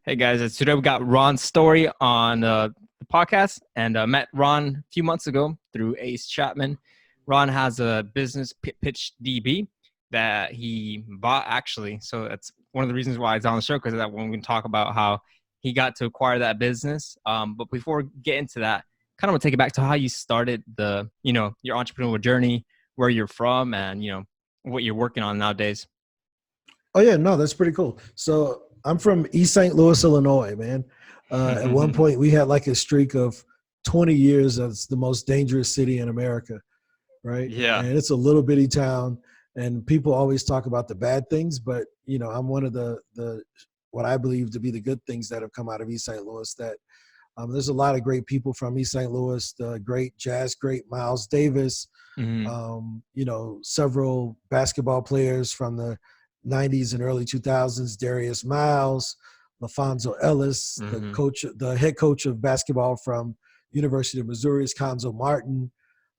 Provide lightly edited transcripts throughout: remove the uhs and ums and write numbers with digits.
Hey guys, today we got Ron's story on the podcast, and met Ron a few months ago through Ace Chapman. Ron has a business pitch DB that he bought actually, so that's one of the reasons why it's on the show, because that when we can talk about how he got to acquire that business. But before we get into that, kind of want to take it back to how you started your entrepreneurial journey, where you're from, and what you're working on nowadays. Oh yeah, no, that's pretty cool. So I'm from East St. Louis, Illinois, man. At one point, we had like a streak of 20 years as the most dangerous city in America, right? Yeah. And it's a little bitty town, and people always talk about the bad things, but I'm one of the what I believe to be the good things that have come out of East St. Louis. That there's a lot of great people from East St. Louis, the great jazz great Miles Davis, several basketball players from the 90s and early 2000s, Darius Miles, LaFonso Ellis, the head coach of basketball from University of Missouri is Conzo Martin.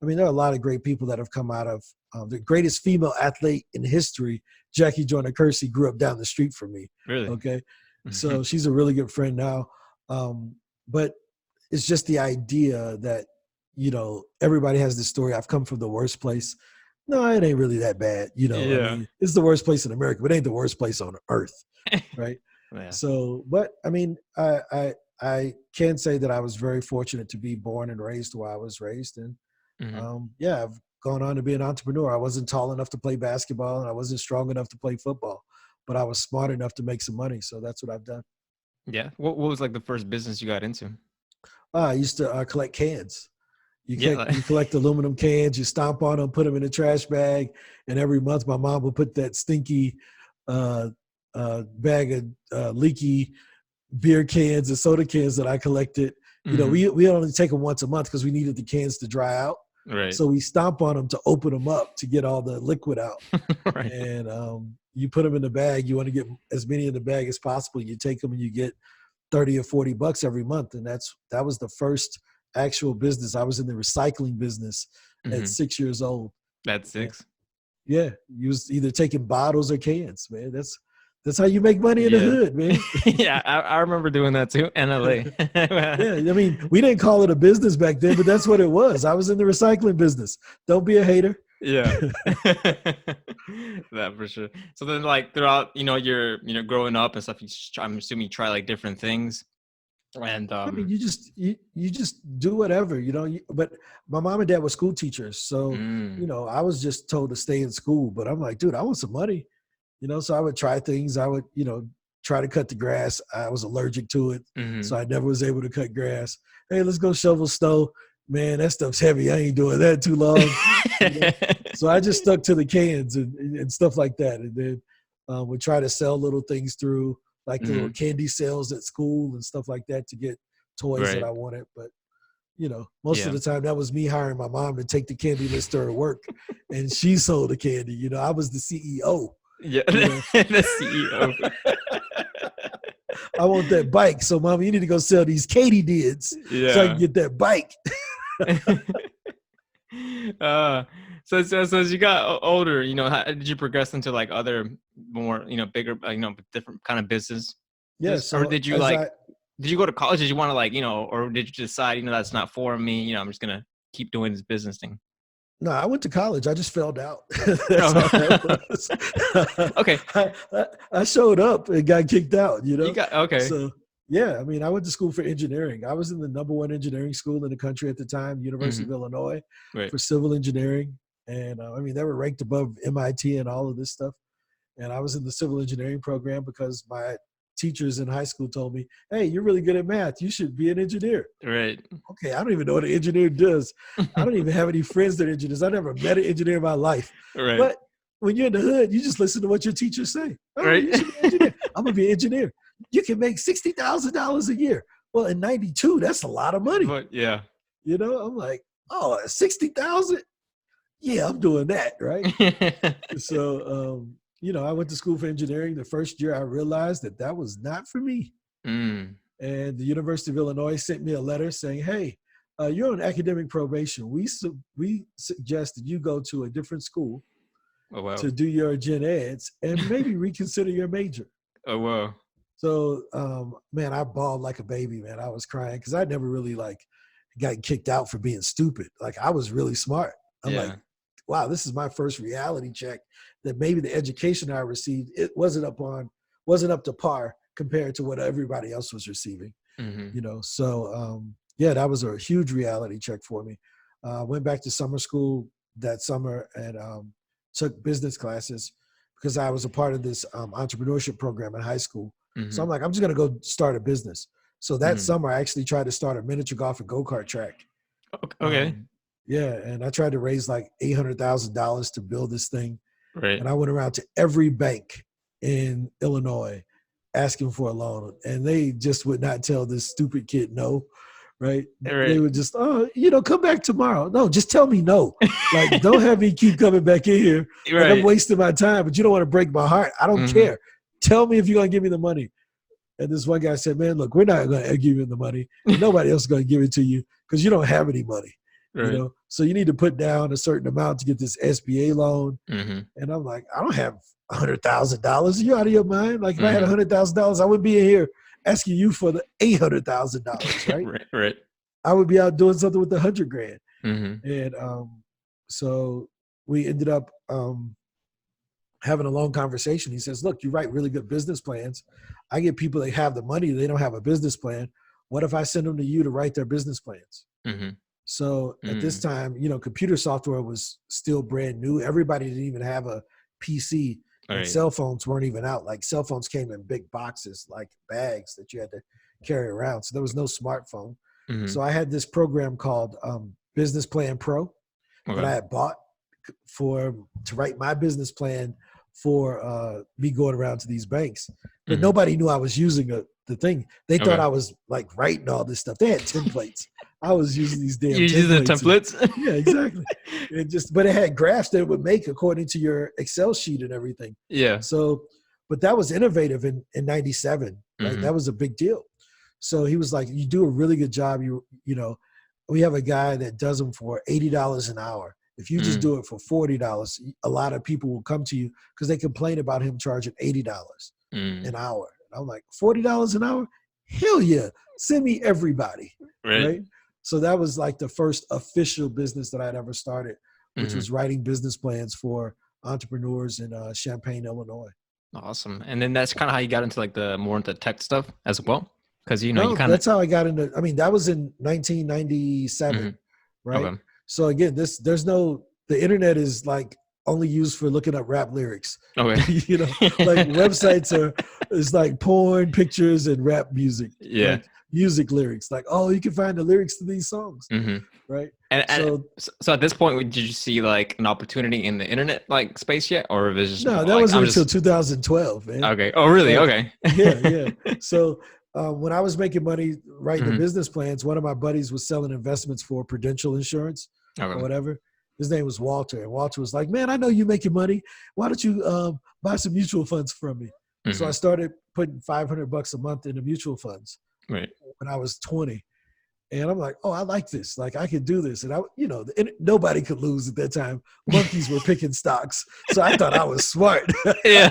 I mean, there are a lot of great people that have come out of the greatest female athlete in history, Jackie Joyner Kersey, grew up down the street from me. Really? Okay. So she's a really good friend now. But it's just the idea that, everybody has this story. I've come from the worst place. No, it ain't really that bad. Yeah. I mean, it's the worst place in America, but it ain't the worst place on earth. Right. Yeah. So, but I mean, I can say that I was very fortunate to be born and raised where I was raised. And I've gone on to be an entrepreneur. I wasn't tall enough to play basketball and I wasn't strong enough to play football, but I was smart enough to make some money. So that's what I've done. Yeah. What was like the first business you got into? I used to collect cans. You collect aluminum cans, you stomp on them, put them in a trash bag, and every month my mom would put that stinky bag of leaky beer cans and soda cans that I collected. We only take them once a month because we needed the cans to dry out. Right. So we stomp on them to open them up to get all the liquid out. Right. And you put them in the bag. You want to get as many in the bag as possible. You take them and you get $30 or $40 every month. And that was the first actual business. I was in the recycling business at 6 years old. That's 6. Yeah. You was either taking bottles or cans, man. That's how you make money in the hood, man. Yeah, I remember doing that too in LA. Yeah, I mean, we didn't call it a business back then, but that's what it was. I was in the recycling business. Don't be a hater. Yeah. That for sure. So then like throughout, you're growing up and stuff, I'm assuming you try like different things. And I mean, you just do whatever, but my mom and dad were school teachers. So, I was just told to stay in school, but I'm like, dude, I want some money. So I would try things. I would, try to cut the grass. I was allergic to it. So I never was able to cut grass. Hey, let's go shovel snow. Man, that stuff's heavy. I ain't doing that too long. So I just stuck to the cans and stuff like that. And then would try to sell little things through like the little candy sales at school and stuff like that to get toys that I wanted. But, most of the time that was me hiring my mom to take the candy list to her work and she sold the candy. I was the CEO. Yeah, the CEO. I want that bike. So, Mom, you need to go sell these katydids so I can get that bike. So as you got older, how did you progress into like other more, bigger, different kind of business? Yeah. Or did you did you go to college? Did you want to like, or did you decide, that's not for me? I'm just going to keep doing this business thing. No, I went to college. I just failed out. That's all that was. Okay. I showed up and got kicked out, Okay. So, yeah, I mean, I went to school for engineering. I was in the #1 engineering school in the country at the time, University of Illinois, for civil engineering. And, they were ranked above MIT and all of this stuff. And I was in the civil engineering program because my teachers in high school told me, hey, you're really good at math. You should be an engineer. Right. Okay, I don't even know what an engineer does. I don't even have any friends that are engineers. I never met an engineer in my life. Right. But when you're in the hood, you just listen to what your teachers say. Oh, right. You should be an engineer. I'm going to be an engineer. You can make $60,000 a year. Well, in 92, that's a lot of money. But, yeah. I'm like, oh, 60,000? Yeah, I'm doing that, right? So, I went to school for engineering. The first year I realized that was not for me. And the University of Illinois sent me a letter saying, hey, you're on academic probation. We suggest that you go to a different school to do your gen eds and maybe reconsider your major. Oh, wow. So, man, I bawled like a baby, man. I was crying because I never really like got kicked out for being stupid. Like I was really smart. I'm like, Yeah. wow, this is my first reality check that maybe the education I received, it wasn't up to par compared to what everybody else was receiving, Mm-hmm. you know? So, yeah, that was a huge reality check for me. Went back to summer school that summer and took business classes because I was a part of this entrepreneurship program in high school. So Mm-hmm. I'm like, I'm just going to go start a business. So that Mm-hmm. summer, I actually tried to start a miniature golf and go-kart track. Okay. Yeah, and I tried to raise like $800,000 to build this thing. Right. And I went around to every bank in Illinois asking for a loan. And they just would not tell this stupid kid no, right? They Right. would just, oh, come back tomorrow. No, just tell me no. Like, don't have me keep coming back in here. Like, I'm Right. wasting my time, but you don't want to break my heart. I don't Mm-hmm. care. Tell me if you're going to give me the money. And this one guy said, man, look, we're not going to give you the money. And nobody else is going to give it to you because you don't have any money. Right. So you need to put down a certain amount to get this SBA loan. Mm-hmm. And I'm like, I don't have $100,000. Are you out of your mind? Like if I had Mm-hmm. $100,000, I wouldn't be in here asking you for the $800,000, right? Right. Right. I would be out doing something with $100,000. Mm-hmm. And so we ended up having a long conversation. He says, look, you write really good business plans. I get people that have the money, they don't have a business plan. What if I send them to you to write their business plans? Mm-hmm. So at this time, computer software was still brand new. Everybody didn't even have a PC, and Right. cell phones weren't even out. Like cell phones came in big boxes, like bags that you had to carry around. So there was no smartphone. Mm-hmm. So I had this program called Business Plan Pro that I had bought to write my business plan for me going around to these banks. But nobody knew I was using the thing. They thought I was like writing all this stuff. They had templates. I was using these damn You templates. use the templates? Yeah, exactly. But it had graphs that it would make according to your Excel sheet and everything. Yeah. So, but that was innovative in 97, right? That was a big deal. So he was like, you do a really good job. We have a guy that does them for $80 an hour. If you just do it for $40, a lot of people will come to you because they complain about him charging $80 an hour. And I'm like, $40 an hour? Hell yeah. Send me everybody. Right? So that was like the first official business that I'd ever started, which was writing business plans for entrepreneurs in Champaign, Illinois. Awesome. And then that's kind of how you got into like the more into tech stuff as well. Because that's how I got into. I mean, that was in 1997, right? Okay. So again, the internet is like only used for looking up rap lyrics. Okay. Like websites is like porn pictures and rap music. Yeah. Like music lyrics. Like, oh, you can find the lyrics to these songs, right? And so at this point, did you see like an opportunity in the internet like space yet, or was it just no? That wasn't until 2012, man. Okay. Oh, really? Okay. Yeah. So when I was making money writing the business plans, one of my buddies was selling investments for Prudential Insurance or whatever. His name was Walter. And Walter was like, man, I know you're making money. Why don't you buy some mutual funds from me? So I started putting $500 a month into mutual funds when I was 20. And I'm like, oh, I like this. Like I could do this. And nobody could lose at that time. Monkeys were picking stocks. So I thought I was smart. Yeah.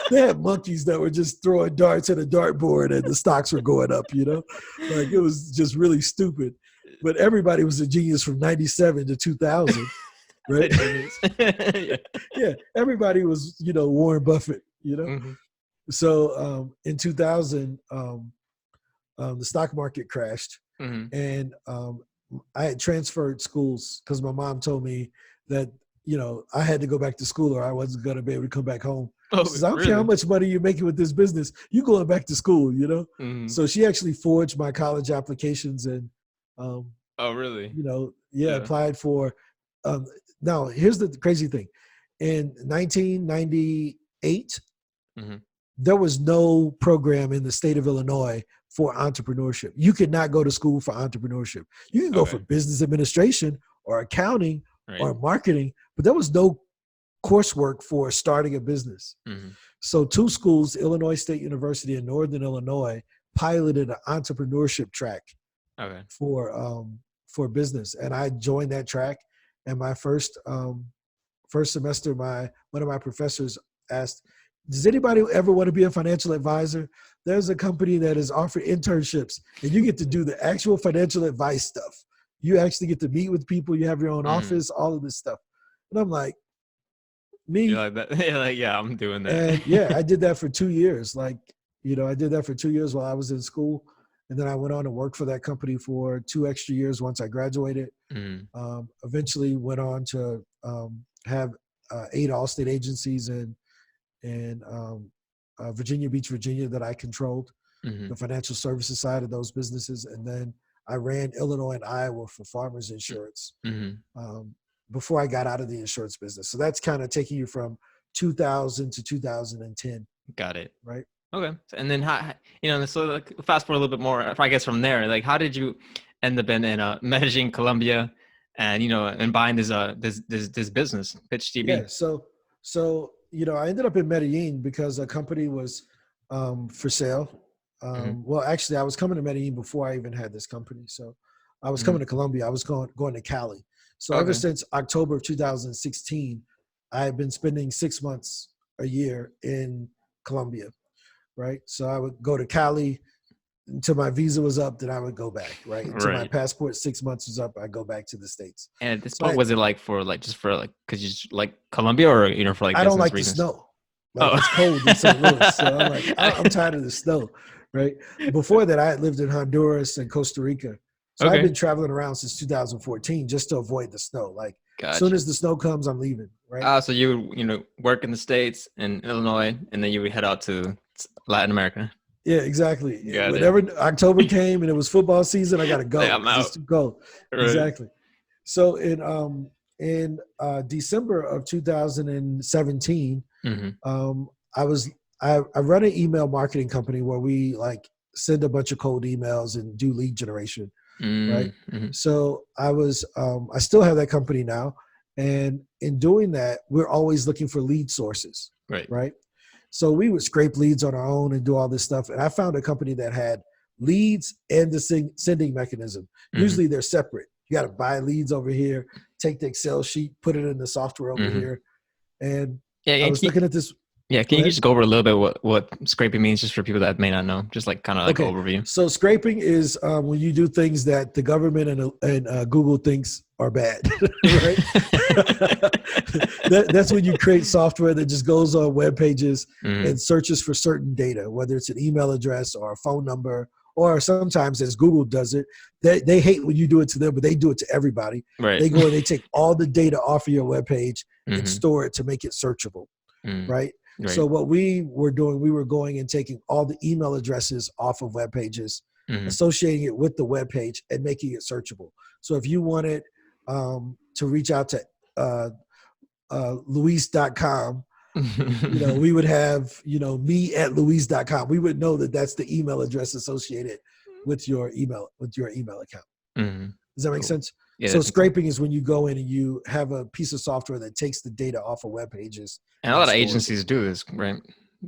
They had monkeys that were just throwing darts at a dartboard and the stocks were going up, like it was just really stupid. But everybody was a genius from 97 to 2000, right? Yeah. Everybody was, Warren Buffett, So in 2000, the stock market crashed and I had transferred schools because my mom told me that, I had to go back to school or I wasn't going to be able to come back home. Oh, she says, I don't care how much money you're making with this business. You going back to school, So she actually forged my college applications and, oh, really? Applied for. Now, here's the crazy thing. In 1998, there was no program in the state of Illinois for entrepreneurship. You could not go to school for entrepreneurship. You can go for business administration or accounting or marketing, but there was no coursework for starting a business. So 2 schools, Illinois State University and Northern Illinois, piloted an entrepreneurship track for business. And I joined that track. And my first semester, one of my professors asked, does anybody ever want to be a financial advisor? There's a company that is offering internships, and you get to do the actual financial advice stuff. You actually get to meet with people. You have your own office, all of this stuff. And I'm like, You're me? like that. You're like, yeah, I'm doing that. And yeah, I did that for 2 years. Like, I did that for 2 years while I was in school. And then I went on to work for that company for 2 extra years once I graduated. Eventually went on to have 8 Allstate agencies in Virginia Beach, Virginia, that I controlled, the financial services side of those businesses. And then I ran Illinois and Iowa for Farmers Insurance before I got out of the insurance business. So that's kind of taking you from 2000 to 2010. Got it. Right. Okay. And then how, so like, fast forward a little bit more, I guess, from there, like, how did you end up in Medellin, Colombia, and and buying this business, Pitch TV? Yeah. So I ended up in Medellin because a company was for sale. Well, actually, I was coming to Medellin before I even had this company. So I was coming to Colombia. I was going to Cali. So ever since October of 2016, I had been spending 6 months a year in Colombia, right? So I would go to Cali until my visa was up, then I would go back, right? Until my passport 6 months was up, I go back to the States. And at this point, was it like just for because you just like Colombia, or for like I don't like reasons? the snow. Like it's cold in St. Louis. So I'm like, I'm tired of the snow, right? Before that, I had lived in Honduras and Costa Rica. So I've been traveling around since 2014 just to avoid the snow. Like as soon as the snow comes, I'm leaving, right? So you work in the States in Illinois, and then you would head out to Latin America. Yeah, exactly. Whenever October came and it was football season, I got to go. I'm out. It's too cold. Right. Exactly. So in December of 2017, I run an email marketing company where we like send a bunch of cold emails and do lead generation. Right. So I still have that company now. And in doing that, we're always looking for lead sources. Right. So we would scrape leads on our own and do all this stuff. And I found a company that had leads and the sending mechanism. Usually they're separate. You got to buy leads over here, take the Excel sheet, put it in the software over here. And I was looking at this. Yeah, can you just go over a little bit what scraping means, just for people that may not know, just like kind of like an overview? So scraping is when you do things that the government and Google thinks are bad, right? That's when you create software that just goes on web pages and searches for certain data, whether it's an email address or a phone number, or sometimes, as Google does it, they hate when you do it to them, but they do it to everybody. Right. They go and they take all the data off of your web page and store it to make it searchable, right? So what we were doing, we were going and taking all the email addresses off of web pages, associating it with the web page and making it searchable. So if you wanted to reach out to Luis.com, we would have, me at Luis.com. We would know that that's the email address associated with your email account. Does that make sense? Yeah, so scraping is when you go in and you have a piece of software that takes the data off of web pages. And a lot of agencies do this, right?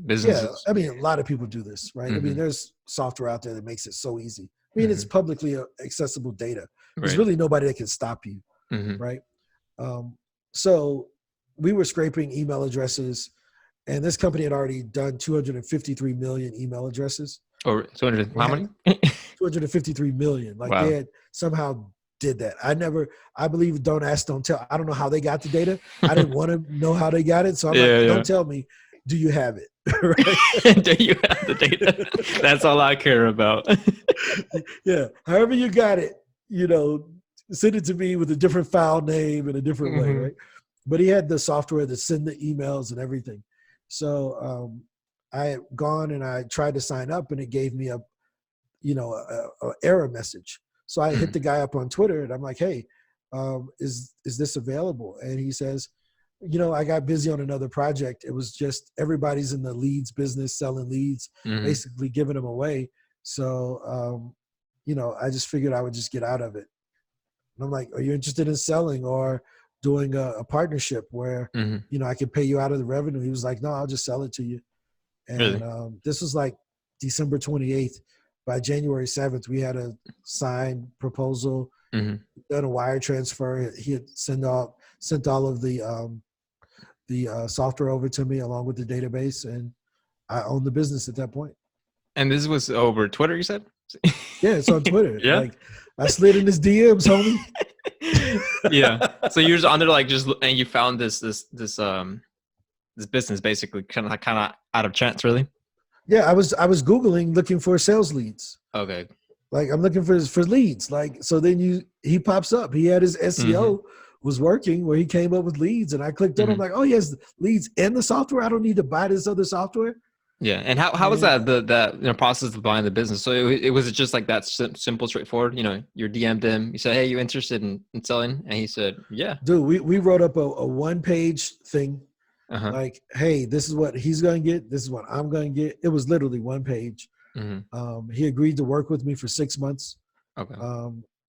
Businesses. Yeah, I mean, a lot of people do this, right? I mean, there's software out there that makes it so easy. I mean, it's publicly accessible data. There's really nobody that can stop you, right? So we were scraping email addresses, and this company had already done 253 million email addresses. Oh, 200, how many? 253 million. Like they had somehow did that. I believe don't ask, don't tell. I don't know how they got the data. I didn't want to know how they got it. So I'm like, don't tell me. Do you have it? Right? Do you have the data? That's all I care about. Yeah. However you got it, send it to me with a different file name in a different way, right? But he had the software to send the emails and everything. So I had gone and I tried to sign up, and it gave me a error message. So I hit the guy up on Twitter, and I'm like, hey, is this available? And he says, I got busy on another project. It was just everybody's in the leads business, selling leads, basically giving them away. So, I just figured I would just get out of it. And I'm like, are you interested in selling or doing a partnership where, I can pay you out of the revenue? He was like, no, I'll just sell it to you. And really? This was like December 28th. By January 7th, we had a signed proposal, done a wire transfer. He had sent all of the the software over to me along with the database, and I owned the business at that point. And this was over Twitter, you said? Yeah, it's on Twitter. Yeah. Like I slid in his DMs, homie. Yeah. So you're just under like and you found this business basically kind of out of chance, really? Yeah, I was Googling looking for sales leads. Okay. Like I'm looking for leads. Like, so then he pops up. He had his SEO was working where he came up with leads, and I clicked on. I'm like, oh, he has leads in the software. I don't need to buy this other software. Yeah. And how was that the process of buying the business? So it was just like that simple, straightforward. You DM'd him. You said, hey, you interested in selling? And he said, yeah. Dude, we wrote up a 1-page thing. Like, hey, this is what he's going to get. This is what I'm going to get. It was literally 1 page. He agreed to work with me for 6 months. Okay.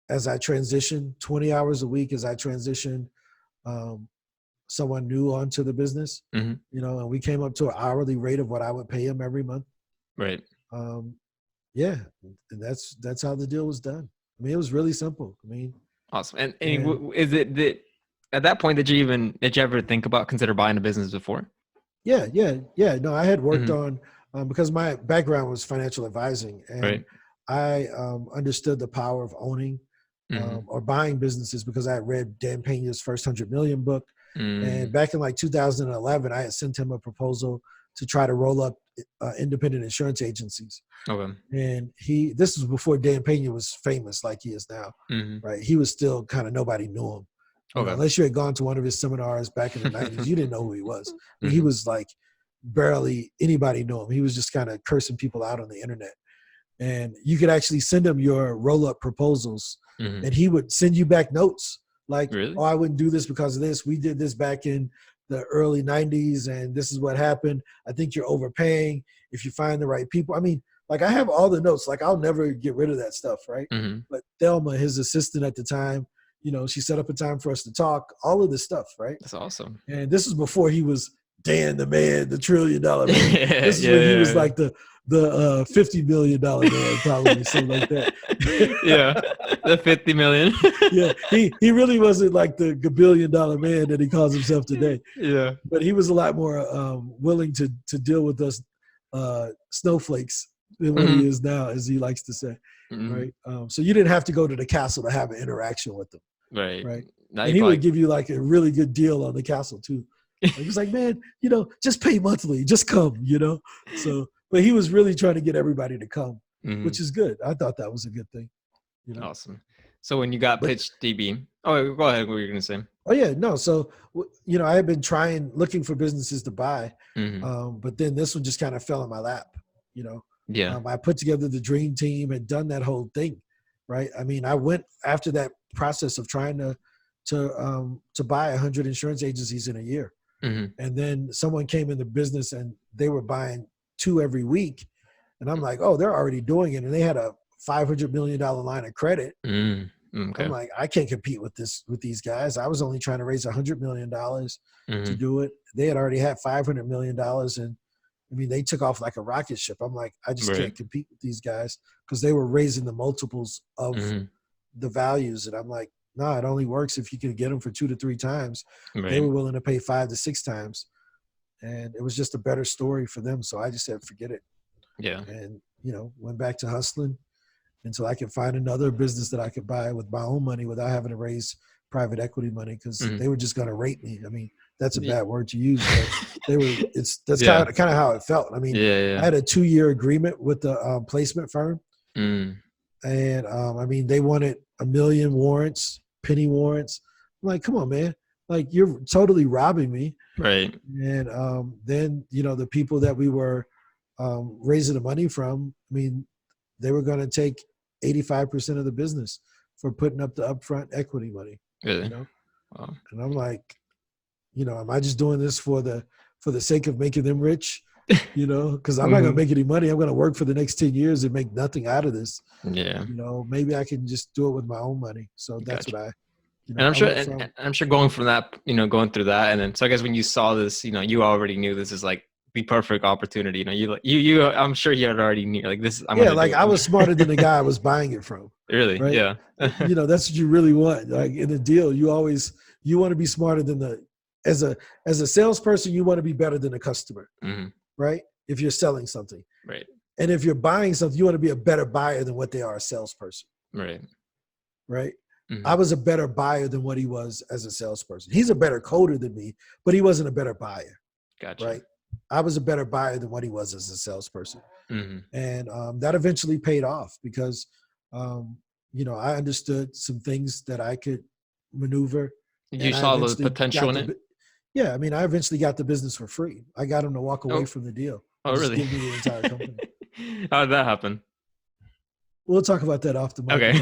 As I transitioned 20 hours a week, as I transitioned someone new onto the business, and we came up to an hourly rate of what I would pay him every month. Right. Yeah. And that's how the deal was done. I mean, it was really simple. I mean, awesome. And is it that at that point did you ever think about consider buying a business before? Yeah. No, I had worked on, because my background was financial advising, and I understood the power of owning or buying businesses because I had read Dan Pena's First 100 Million book. And back in like 2011, I had sent him a proposal to try to roll up independent insurance agencies. Okay. And this was before Dan Pena was famous like he is now, right? He was still kind of, nobody knew him. You know, unless you had gone to one of his seminars back in the 90s, you didn't know who he was. I mean, he was like, barely anybody knew him. He was just kind of cursing people out on the internet. And you could actually send him your roll-up proposals, and he would send you back notes like, really? Oh, I wouldn't do this because of this. We did this back in the early 90s, and this is what happened. I think you're overpaying if you find the right people. I mean, like, I have all the notes. Like, I'll never get rid of that stuff, right? But Thelma, his assistant at the time, she set up a time for us to talk, all of this stuff, right? That's awesome. And this is before he was Dan the man, the $1 trillion man. This is when he was like the $50 million man, probably something like that. Yeah, the 50 million. Yeah, he really wasn't like the $1 billion man that he calls himself today. Yeah, but he was a lot more willing to deal with us snowflakes than what he is now, as he likes to say. Right. So you didn't have to go to the castle to have an interaction with them. Right. Now And he would give you like a really good deal on the castle too. He was like, man, just pay monthly, just come, So, but he was really trying to get everybody to come, which is good. I thought that was a good thing. Awesome. So when you got pitched DB, go ahead. What were you going to say? Oh yeah, no. So, I had been looking for businesses to buy, but then this one just kind of fell in my lap, Yeah. I put together the dream team and done that whole thing, right? I mean, I went after that process of trying to buy 100 insurance agencies in a year. And then someone came in the business and they were buying 2 every week. And I'm like, oh, they're already doing it. And they had a $500 million line of credit. Okay. I'm like, I can't compete with these guys. I was only trying to raise $100 million to do it. They had already had $500 million. And I mean, they took off like a rocket ship. I'm like, I just can't compete with these guys because they were raising the multiples of the values. And I'm like, no, it only works if you can get them for 2 to 3 times. They were willing to pay 5 to 6 times. And it was just a better story for them. So I just said, forget it. Yeah. And, went back to hustling until I could find another business that I could buy with my own money without having to raise private equity money because they were just going to rape me. I mean, that's a bad word to use, but that's kind of how it felt. I mean, I had a 2-year agreement with the placement firm. And I mean, they wanted 1 million warrants, penny warrants. I'm like, come on, man. Like, you're totally robbing me. Right. And then, the people that we were raising the money from, I mean, they were going to take 85% of the business for putting up the upfront equity money. Really? Wow. And I'm like, am I just doing this for the sake of making them rich? Because I'm not going to make any money. I'm going to work for the next 10 years and make nothing out of this. Yeah. Maybe I can just do it with my own money. So that's what I. And I'm sure going from that, going through that, and then so I guess when you saw this, you already knew this is like the perfect opportunity. You I'm sure you had already knew like this. I was smarter than the guy I was buying it from. Really? Right? Yeah. That's what you really want. Like in a deal, you want to be smarter than as a salesperson, you want to be better than a customer, right? If you're selling something. Right. And if you're buying something, you want to be a better buyer than what they are a salesperson. Right. Right. I was a better buyer than what he was as a salesperson. He's a better coder than me, but he wasn't a better buyer. Gotcha. Right. I was a better buyer than what he was as a salesperson. And that eventually paid off because, I understood some things that I could maneuver. You saw the potential in it? Yeah. I mean, I eventually got the business for free. I got him to walk away from the deal. Oh, really? Just give me the entire company. How did that happen? We'll talk about that off the mic. Okay.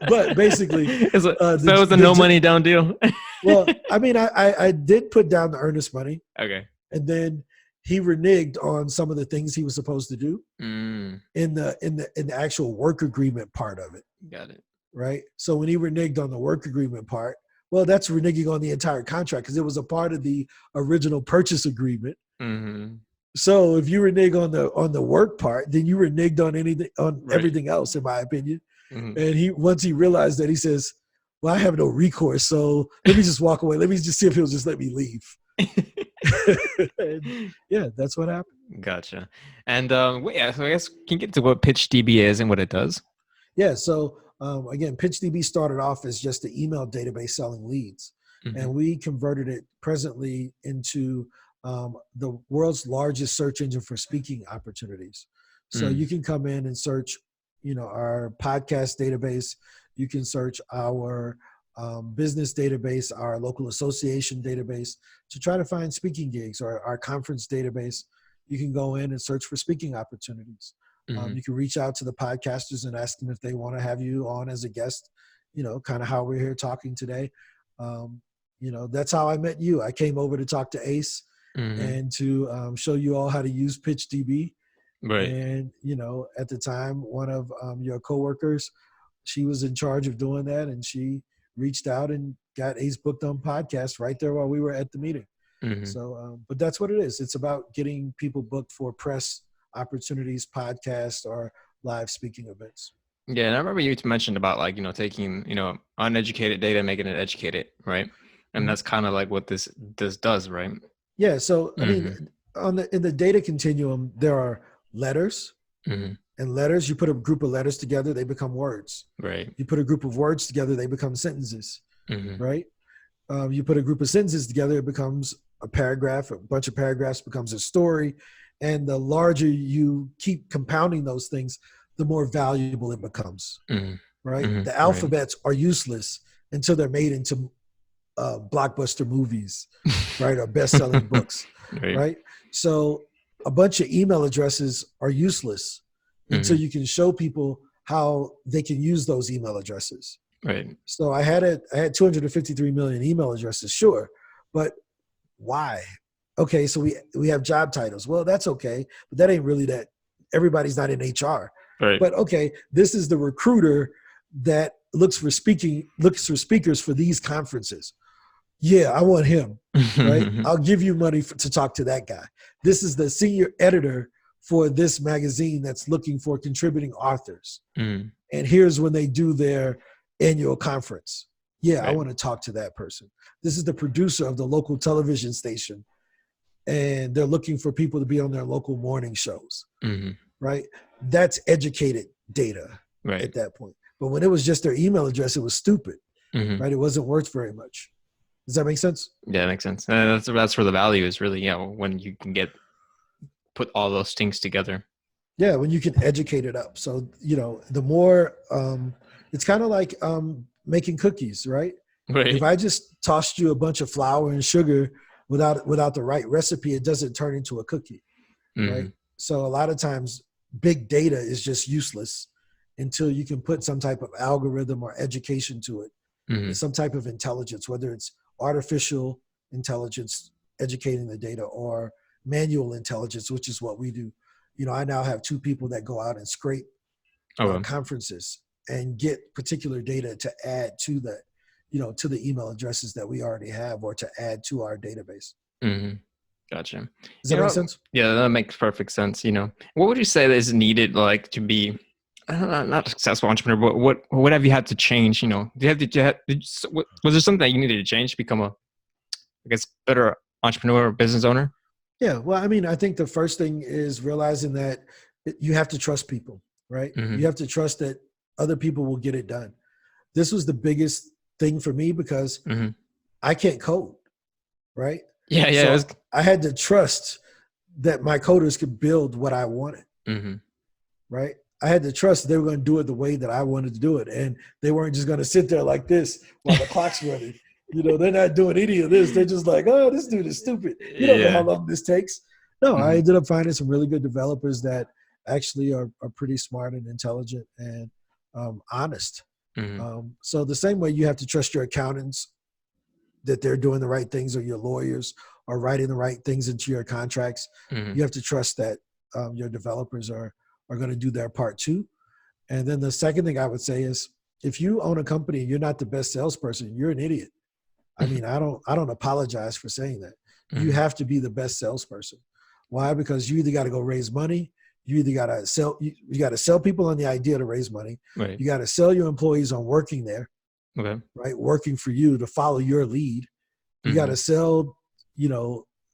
But basically, so it was a no money down deal. Well, I mean, I did put down the earnest money. Okay. And then he reneged on some of the things he was supposed to do in the actual work agreement part of it. Got it. Right. So when he reneged on the work agreement part, well, that's reneging on the entire contract because it was a part of the original purchase agreement. So if you renege on the work part, then you reneged on everything else, in my opinion. And once he realized that, he says, well, I have no recourse, so let me just walk away. Let me just see if he'll just let me leave. And, yeah, that's what happened. Gotcha. And so I guess can you get to what PitchDB is and what it does? Yeah. So again, PitchDB started off as just an email database selling leads, and we converted it presently into the world's largest search engine for speaking opportunities. So you can come in and search, our podcast database. You can search our business database, our local association database to try to find speaking gigs, or our conference database. You can go in and search for speaking opportunities. You can reach out to the podcasters and ask them if they want to have you on as a guest, kind of how we're here talking today. That's how I met you. I came over to talk to Ace and to show you all how to use PitchDB. Right. And, at the time, one of your coworkers, she was in charge of doing that, and she reached out and got Ace booked on podcast right there while we were at the meeting. So, but that's what it is. It's about getting people booked for press opportunities, podcasts, or live speaking events. Yeah, and I remember you mentioned about taking uneducated data and making it educated, right? And that's kind of like what this does, right? Yeah. So I mean, in the data continuum, there are letters, and letters. You put a group of letters together, they become words. Right. You put a group of words together, they become sentences. Right. You put a group of sentences together, it becomes a paragraph. A bunch of paragraphs becomes a story. And the larger you keep compounding those things, the more valuable it becomes, right? The alphabets are useless until they're made into blockbuster movies, right? Or best-selling books, right? So a bunch of email addresses are useless until you can show people how they can use those email addresses. Right. So I had 253 million email addresses, sure, but why? Okay, so we have job titles. Well, that's okay, but that ain't really that. Everybody's not in HR. Right. But okay, this is the recruiter that looks for speakers for these conferences. Yeah, I want him, right? I'll give you money to talk to that guy. This is the senior editor for this magazine that's looking for contributing authors. And here's when they do their annual conference. Yeah, I want to talk to that person. This is the producer of the local television station, and they're looking for people to be on their local morning shows, right? That's educated data at that point. But when it was just their email address, it was stupid, right? It wasn't worth very much. Does that make sense? Yeah, it makes sense. That's where the value is really, when you can put all those things together. Yeah, when you can educate it up. So, the more, it's kind of like making cookies, right? If I just tossed you a bunch of flour and sugar without the right recipe, it doesn't turn into a cookie, right? So a lot of times big data is just useless until you can put some type of algorithm or education to it, some type of intelligence, whether it's artificial intelligence, educating the data, or manual intelligence, which is what we do. I now have 2 people that go out and scrape conferences and get particular data to add to the to the email addresses that we already have, or to add to our database. Gotcha. Does that make sense? Yeah, that makes perfect sense. What would you say is needed, to be not a successful entrepreneur, but what have you had to change? You know, was there something that you needed to change to become a, I guess, better entrepreneur or business owner? Yeah. Well, I mean, I think the first thing is realizing that you have to trust people, right? Mm-hmm. You have to trust that other people will get it done. This was the biggest thing for me because Mm-hmm. I can't code, right? Yeah, yeah. So I had to trust that my coders could build what I wanted, Mm-hmm. right? I had to trust they were going to do it the way that I wanted to do it. And they weren't just going to sit there like this while the clock's running. You know, they're not doing any of this. They're just like, oh, this dude is stupid. You don't know how Yeah. long this takes. No, I Mm-hmm. ended up finding some really good developers that actually are pretty smart and intelligent and honest. Mm-hmm. So the same way you have to trust your accountants that they're doing the right things, or your lawyers are writing the right things into your contracts, Mm-hmm. you have to trust that your developers are going to do their part too. And then the second thing I would say is, if you own a company and you're not the best salesperson, you're an idiot. I mean, I don't apologize for saying that. You Mm-hmm. have to be the best salesperson. Why? Because you either got to go raise money, you either got to sell, you got to sell people on the idea to raise money. Right. You got to sell your employees on working there, Okay. right? Working for you to follow your lead. You got Mm-hmm. to sell,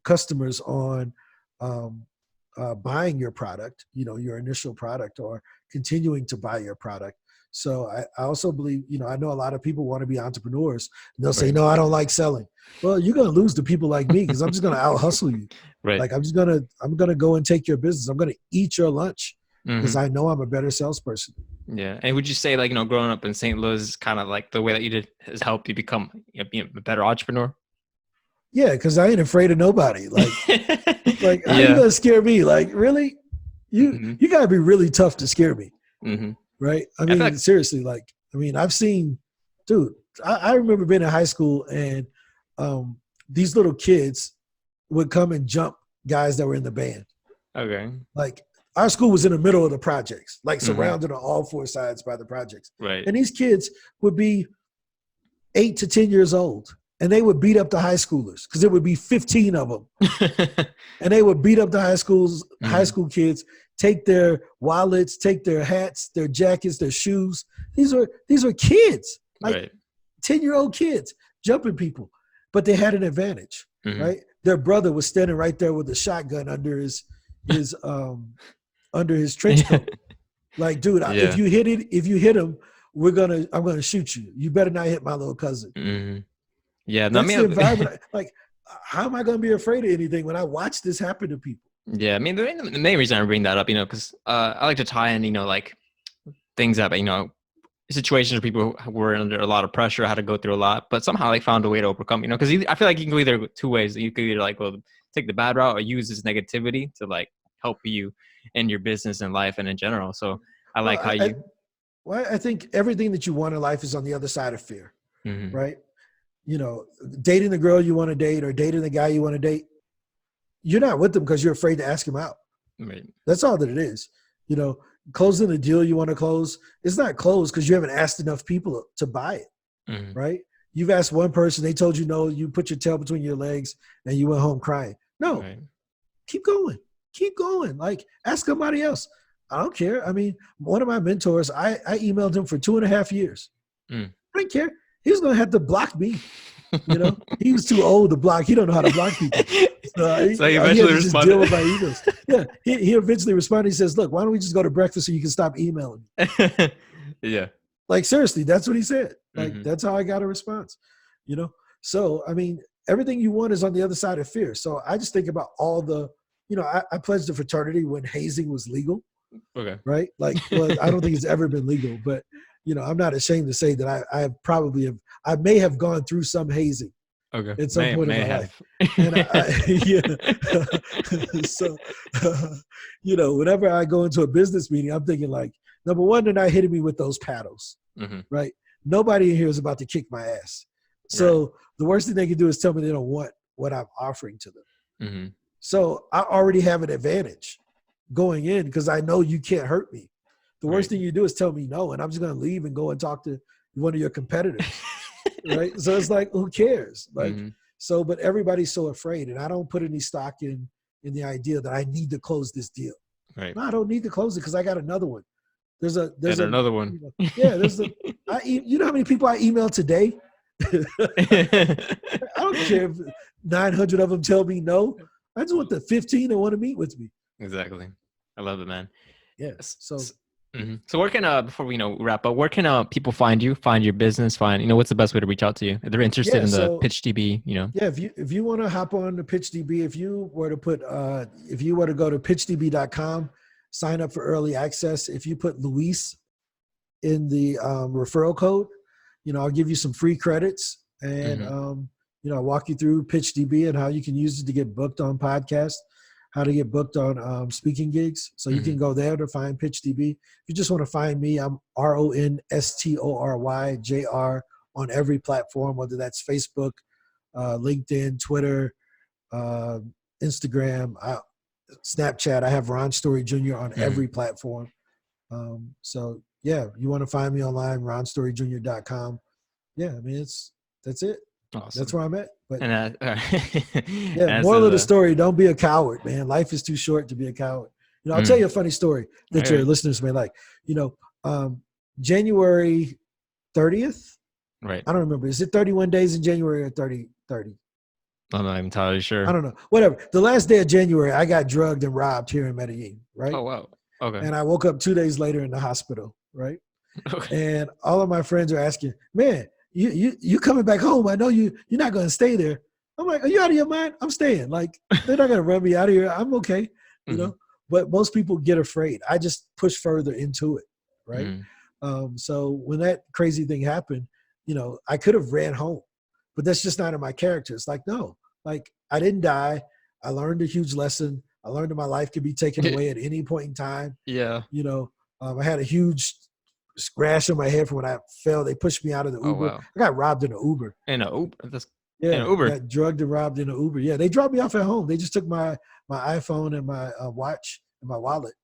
customers on buying your product, your initial product, or continuing to buy your product. So I also believe, I know a lot of people want to be entrepreneurs. And they'll say, Right. no, I don't like selling. Well, you're going to lose to people like me because I'm just going to out hustle you. Right. Like I'm going to go and take your business. I'm going to eat your lunch because Mm-hmm. I know I'm a better salesperson. Yeah. And would you say, like, growing up in St. Louis, kind of like the way that you did has helped you become, being a better entrepreneur? Yeah, because I ain't afraid of nobody. Like how you Yeah. gonna scare me? Like, really? You Mm-hmm. you gotta be really tough to scare me, Mm-hmm. right? I I feel mean, like, seriously, I've seen, dude. I remember being in high school and these little kids would come and jump guys that were in the band. okay. Like our school was in the middle of the projects, like Mm-hmm. surrounded on all four sides by the projects, Right. and these kids would be 8 to 10 years old, and they would beat up the high schoolers because there would be 15 of them. And they would beat up the high Mm-hmm. school kids, take their wallets, take their hats, their jackets, their shoes. These are kids, like Right. 10-year-old kids jumping people, but they had an advantage, Mm-hmm. right? Their brother was standing right there with a shotgun under his under his trench coat. Like, dude, Yeah. if you hit him, I'm gonna shoot you. You better not hit my little cousin. Mm-hmm. Yeah. No, I That's the mean, environment. Like, how am I going to be afraid of anything when I watch this happen to people? yeah. I mean, the main reason I bring that up, because I like to tie in, like things that, situations where people were under a lot of pressure, had to go through a lot, but somehow they found a way to overcome, because I feel like you can go either two ways. You could either take the bad route or use this negativity to help you in your business and life and in general. So I Well, like how you. I think everything that you want in life is on the other side of fear, Mm-hmm. right? Dating the girl you want to date or dating the guy you want to date, you're not with them because you're afraid to ask him out. Right. That's all that it is. Closing the deal you want to close, it's not closed because you haven't asked enough people to buy it, Mm-hmm. right? You've asked one person, they told you no, you put your tail between your legs and you went home crying. No, Right. keep going. Like, ask somebody else. I don't care. I mean, one of my mentors, I emailed him for 2.5 years. Mm. I didn't care. He was going to have to block me. He was too old to block. He don't know how to block people. So So he he had eventually to just deal responded. with my emails. Yeah, he eventually responded. He says, look, why don't we just go to breakfast so you can stop emailing me? Yeah. Like, seriously, that's what he said. Like, Mm-hmm. that's how I got a response, So, I mean, everything you want is on the other side of fear. So I just think about all the, I pledged a fraternity when hazing was legal, Okay. right? Like, well, I don't think it's ever been legal, but, I'm not ashamed to say that I may have gone through some hazing Okay. at some point in May my life. have. And so, whenever I go into a business meeting, I'm thinking like, number one, they're not hitting me with those paddles, Mm-hmm. right? Nobody in here is about to kick my ass. So Right. the worst thing they can do is tell me they don't want what I'm offering to them. Mm-hmm. So I already have an advantage going in because I know you can't hurt me. The worst Right. thing you do is tell me no, and I'm just going to leave and go and talk to one of your competitors. Right. So it's like, who cares? Like, Mm-hmm. but everybody's so afraid. And I don't put any stock in the idea that I need to close this deal. Right. No, I don't need to close it because I got another one. there's And a, another one. yeah, you know how many people I email today? I don't care if 900 of them tell me no. I just want the 15 that want to meet with me. Exactly. I love it, man. Yeah. So So where can before we wrap up, where can people find you, find your business, find what's the best way to reach out to you if they're interested yeah. in the So pitch DB, yeah, if you want to hop on the PitchDB, if you were to go to pitchdb.com, sign up for early access. If you put Luis in the referral code, I'll give you some free credits and I'll walk you through PitchDB and how you can use it to get booked on podcasts, how to get booked on speaking gigs. So you can go there to find PitchDB. If you just want to find me, I'm RonStoryJr on every platform, whether that's Facebook, LinkedIn, Twitter, Instagram, Snapchat. I have Ron Story Jr. on every platform. So yeah, you want to find me online, ronstoryjr.com. Yeah, I mean, that's it. Awesome. That's where I'm at. But yeah, moral of the story, don't be a coward, man. Life is too short to be a coward. I'll tell you a funny story that your listeners may like. January 30th. Right. I don't remember. Is it 31 days in January or 30? I'm not entirely sure. I don't know. Whatever. The last day of January, I got drugged and robbed here in Medellin, right? Oh, wow. Okay. And I woke up 2 days later in the hospital, right? Okay. And all of my friends are asking, man, you coming back home. I know you're not going to stay there. I'm like, are you out of your mind? I'm staying. Like, they're not going to run me out of here. I'm okay, you know? But most people get afraid. I just push further into it, right? So when that crazy thing happened, I could have ran home, but that's just not in my character. It's like, no, like I didn't die. I learned a huge lesson. I learned that my life could be taken away at any point in time. Yeah. I had a huge scratch on my head from when I fell. They pushed me out of the Uber. Wow. I got robbed in an Uber. In an Uber? Yeah, in an Uber. Got drugged and robbed in an Uber. Yeah, they dropped me off at home. They just took my iPhone and my watch and my wallet.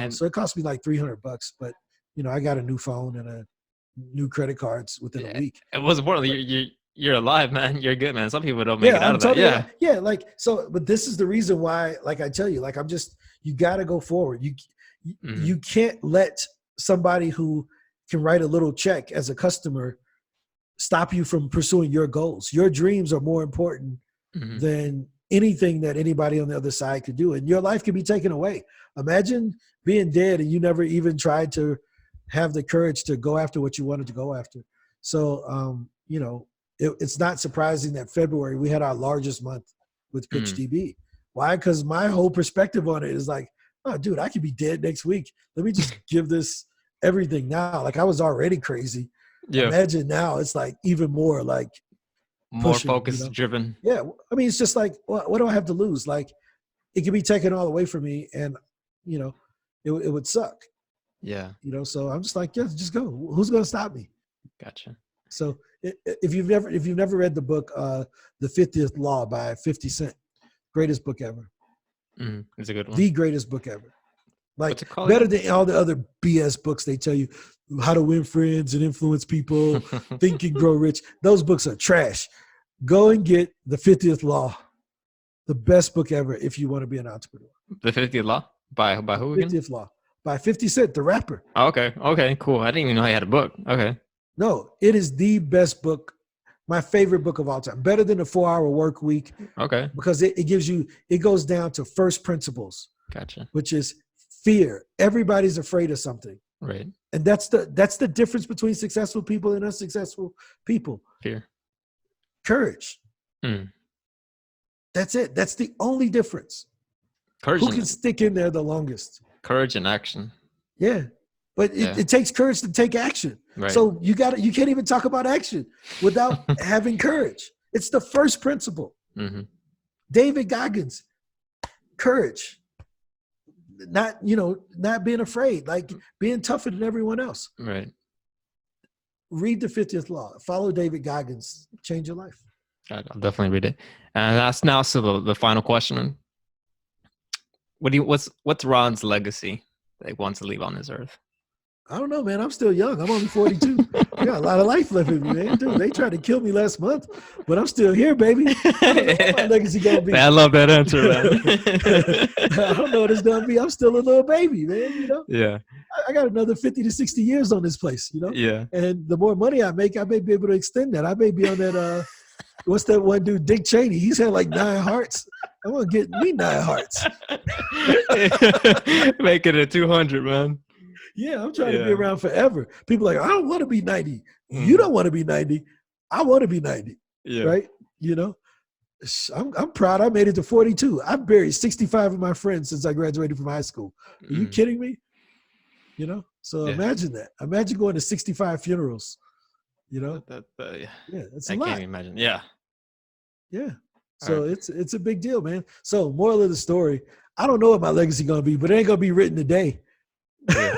So it cost me like $300, but I got a new phone and a new credit cards within a week. It was importantly, you're alive, man. You're good, man. Some people don't make it out of that. Yeah. Like, so, but this is the reason why, like I tell you, like, you got to go forward. You can't let somebody who can write a little check as a customer stop you from pursuing your goals. Your dreams are more important than anything that anybody on the other side could do. And your life could be taken away. Imagine being dead and you never even tried to have the courage to go after what you wanted to go after. So, it's not surprising that February we had our largest month with PitchDB. Why? Because my whole perspective on it is like, oh, dude, I could be dead next week. Let me just give this everything now. Like, I was already crazy. Yeah. Imagine now it's like even more like more focus driven. Yeah. I mean, it's just like, what do I have to lose? Like, it could be taken all away from me and, it would suck. Yeah. So I'm just like, yeah, just go. Who's going to stop me? Gotcha. So if you've never read the book, The 50th Law by 50 Cent, greatest book ever. It's a good one. The greatest book ever. Like, better than all the other BS books they tell you how to win friends and influence people, think and grow rich. Those books are trash. Go and get The 50th Law, the best book ever if you want to be an entrepreneur. The 50th Law? By who again? 50th Law. By 50 Cent, the rapper. Oh, okay, cool. I didn't even know he had a book. Okay. No, it is the best book, my favorite book of all time. Better than the 4-Hour Work Week. Okay. Because it goes down to first principles. Gotcha. Which is fear. Everybody's afraid of something. Right. And that's the difference between successful people and unsuccessful people. Fear. Courage. That's it. That's the only difference. Courage. Who can stick in there the longest? Courage and action. Yeah. But it takes courage to take action. Right. So you can't even talk about action without having courage. It's the first principle. David Goggins, courage. Not being afraid, like being tougher than everyone else. Right. Read The 50th Law. Follow David Goggins. Change your life. I'll definitely read it. And that's now the final question. What's Ron's legacy that he wants to leave on this earth? I don't know, man. I'm still young. I'm only 42. I got a lot of life left in me, man. Dude, they tried to kill me last month, but I'm still here, baby. I don't know what my legacy gonna be. I love that answer, man. I don't know what it's gonna be. I'm still a little baby, man. You know. Yeah. I got another 50 to 60 years on this place. You know. Yeah. And the more money I make, I may be able to extend that. I may be on that. What's that one dude, Dick Cheney? He's had like 9 hearts. I want to get me 9 hearts. Make it a 200, man. Yeah, I'm trying to be around forever. People are like, I don't want to be 90. Mm. You don't want to be 90. I want to be 90. Yeah. Right? You know, I'm proud I made it to 42. I've buried 65 of my friends since I graduated from high school. Are you kidding me? You know? So imagine that. Imagine going to 65 funerals. You know? Yeah, that's a lot. I can't imagine. Yeah. Yeah. So it's a big deal, man. So moral of the story, I don't know what my legacy going to be, but it ain't going to be written today. Yeah.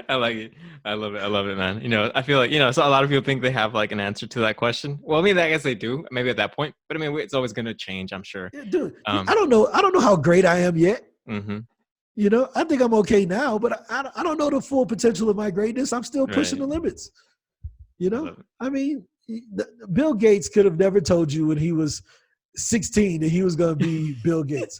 I like it. I love it, man. You know, I feel like, so a lot of people think they have like an answer to that question. Well, I mean, I guess they do, maybe at that point, but I mean, it's always going to change, I'm sure. Yeah, dude, I don't know how great I am yet. Mm-hmm. You know, I think I'm okay now, but I don't know the full potential of my greatness. I'm still pushing the limits. You know, I mean, Bill Gates could have never told you when he was 16 that he was going to be Bill Gates.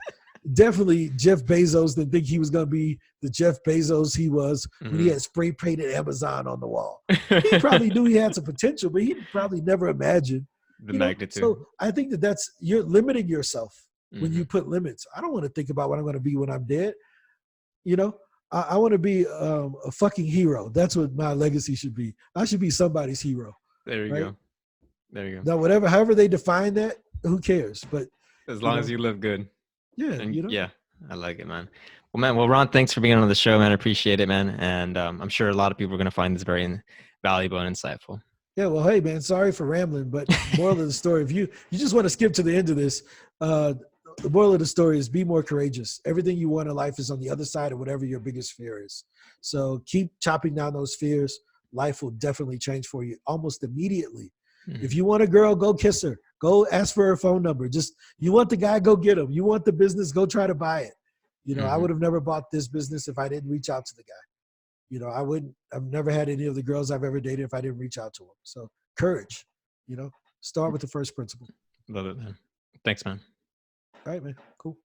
Definitely Jeff Bezos didn't think he was going to be the Jeff Bezos he was when he had spray painted Amazon on the wall. He probably knew he had some potential, but he probably never imagined the magnitude. So I think you're limiting yourself when you put limits. I don't want to think about what I'm going to be when I'm dead. You know, I want to be a fucking hero. That's what my legacy should be. I should be somebody's hero. There you go. There you go. Now, however they define that, who cares? But as long as you live good. Yeah, and, yeah, I like it, man. Well, man. Well, Ron, thanks for being on the show, man. I appreciate it, man. And I'm sure a lot of people are going to find this very valuable and insightful. Yeah. Well, hey, man. Sorry for rambling, but moral of the story: if you just want to skip to the end of this, the moral of the story is be more courageous. Everything you want in life is on the other side of whatever your biggest fear is. So keep chopping down those fears. Life will definitely change for you almost immediately. If you want a girl, go kiss her. Go ask for her phone number. You want the guy, go get him. You want the business, go try to buy it. You know, I would have never bought this business if I didn't reach out to the guy. You know, I've never had any of the girls I've ever dated if I didn't reach out to them. So courage, start with the first principle. Love it, man. Thanks, man. All right, man. Cool.